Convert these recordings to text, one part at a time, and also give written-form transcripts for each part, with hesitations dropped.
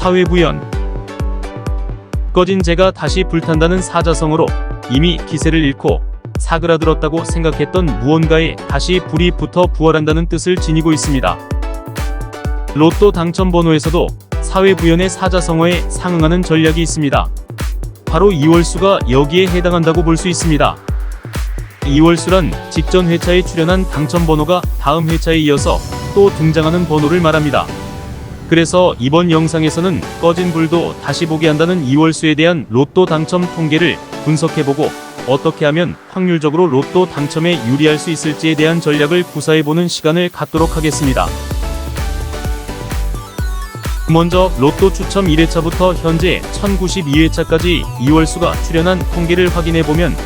사회부연. 꺼진 재가 다시 불탄다는 사자성어로 이미 기세를 잃고 사그라들었다고 생각했던 무언가에 다시 불이 붙어 부활한다는 뜻을 지니고 있습니다. 로또 당첨번호에서도 사회부연의 사자성어에 상응하는 전략이 있습니다. 바로 이월수가 여기에 해당한다고 볼 수 있습니다. 이월수란 직전 회차에 출연한 당첨번호가 다음 회차에 이어서 또 등장하는 번호를 말합니다. 그래서 이번 영상에서는 꺼진 불도 다시 보게 한다는 이월수에 대한 로또 당첨 통계를 분석해보고 어떻게 하면 확률적으로 로또 당첨에 유리할 수 있을지에 대한 전략을 구사해보는 시간을 갖도록 하겠습니다. 먼저 로또 추첨 1회차부터 현재 1092회차까지 이월수가 출연한 통계를 확인해보면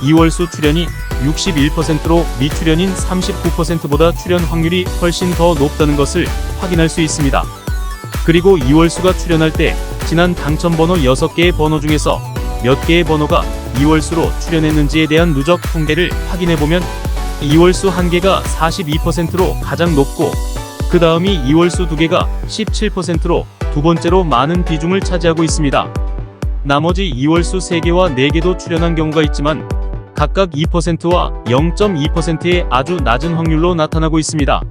이월수 출연이 61%로 미출연인 39%보다 출연 확률이 훨씬 더 높다는 것을 확인할 수 있습니다. 그리고 이월수가 출연할 때 지난 당첨번호 6개의 번호 중에서 몇 개의 번호가 이월수로 출연했는지에 대한 누적 통계를 확인해보면 이월수 1개가 42%로 가장 높고 그 다음이 이월수 2개가 17%로 두 번째로 많은 비중을 차지하고 있습니다. 나머지 이월수 3개와 4개도 출연한 경우가 있지만 각각 2%와 0.2%의 아주 낮은 확률로 나타나고 있습니다.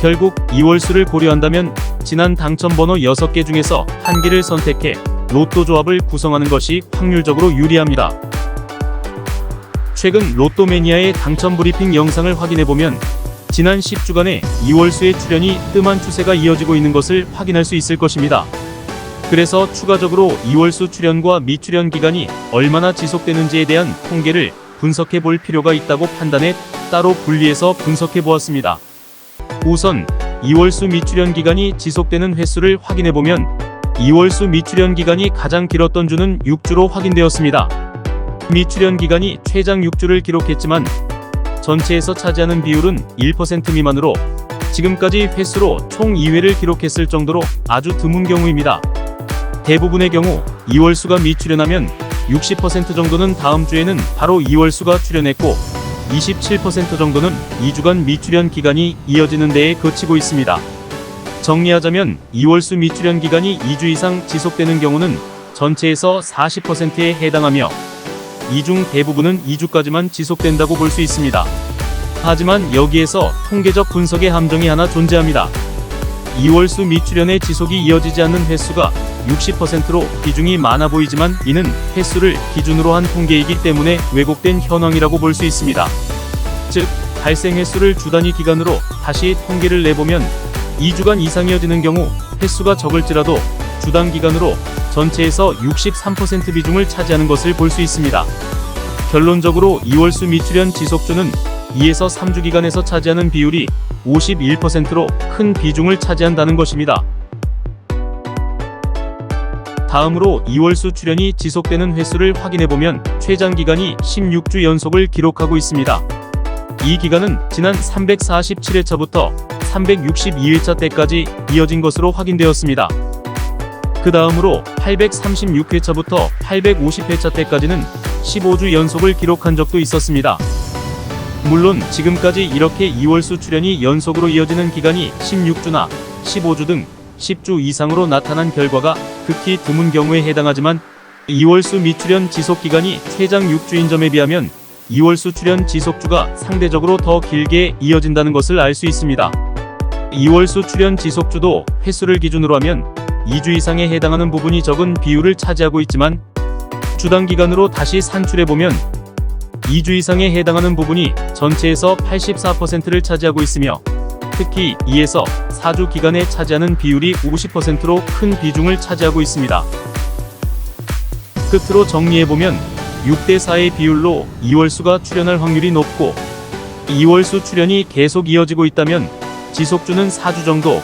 결국 이월수를 고려한다면 지난 당첨번호 6개 중에서 1개를 선택해 로또 조합을 구성하는 것이 확률적으로 유리합니다. 최근 로또매니아의 당첨 브리핑 영상을 확인해보면 지난 10주간의 이월수의 출연이 뜸한 추세가 이어지고 있는 것을 확인할 수 있을 것입니다. 그래서 추가적으로 이월수 출연과 미출연 기간이 얼마나 지속되는지에 대한 통계를 분석해 볼 필요가 있다고 판단해 따로 분리해서 분석해 보았습니다. 우선 이월수 미출연 기간이 지속되는 횟수를 확인해 보면 이월수 미출연 기간이 가장 길었던 주는 6주로 확인되었습니다. 미출연 기간이 최장 6주를 기록했지만 전체에서 차지하는 비율은 1% 미만으로 지금까지 횟수로 총 2회를 기록했을 정도로 아주 드문 경우입니다. 대부분의 경우 이월수가 미출연하면 60% 정도는 다음 주에는 바로 이월수가 출연했고 27% 정도는 2주간 미출연 기간이 이어지는 데에 그치고 있습니다. 정리하자면 이월수 미출연 기간이 2주 이상 지속되는 경우는 전체에서 40%에 해당하며 이 중 대부분은 2주까지만 지속된다고 볼 수 있습니다. 하지만 여기에서 통계적 분석의 함정이 하나 존재합니다. 이월수 미출연의 지속이 이어지지 않는 횟수가 60%로 비중이 많아 보이지만 이는 횟수를 기준으로 한 통계이기 때문에 왜곡된 현황이라고 볼 수 있습니다. 즉, 발생 횟수를 주 단위 기간으로 다시 통계를 내보면 2주간 이상 이어지는 경우 횟수가 적을지라도 주당 기간으로 전체에서 63% 비중을 차지하는 것을 볼 수 있습니다. 결론적으로 이월수 미출연 지속주는 2에서 3주 기간에서 차지하는 비율이 51%로 큰 비중을 차지한다는 것입니다. 다음으로 이월수 출연이 지속되는 횟수를 확인해보면 최장 기간이 16주 연속을 기록하고 있습니다. 이 기간은 지난 347회차부터 362회차 때까지 이어진 것으로 확인되었습니다. 그 다음으로 836회차부터 850회차 때까지는 15주 연속을 기록한 적도 있었습니다. 물론 지금까지 이렇게 이월수 출연이 연속으로 이어지는 기간이 16주나 15주 등 10주 이상으로 나타난 결과가 극히 드문 경우에 해당하지만 이월수 미출연 지속기간이 최장 6주인 점에 비하면 이월수 출연 지속주가 상대적으로 더 길게 이어진다는 것을 알 수 있습니다. 이월수 출연 지속주도 횟수를 기준으로 하면 2주 이상에 해당하는 부분이 적은 비율을 차지하고 있지만 주당 기간으로 다시 산출해보면 2주 이상에 해당하는 부분이 전체에서 84%를 차지하고 있으며 특히 2에서 4주 기간에 차지하는 비율이 50%로 큰 비중을 차지하고 있습니다. 끝으로 정리해보면 6대4의 비율로 이월수가 출연할 확률이 높고 이월수 출연이 계속 이어지고 있다면 지속주는 4주 정도,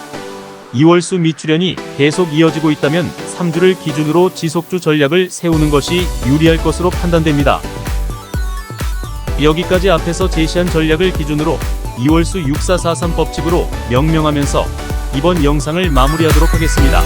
이월수 미출연이 계속 이어지고 있다면 3주를 기준으로 지속주 전략을 세우는 것이 유리할 것으로 판단됩니다. 여기까지 앞에서 제시한 전략을 기준으로 이월수 6443 법칙으로 명명하면서 이번 영상을 마무리하도록 하겠습니다.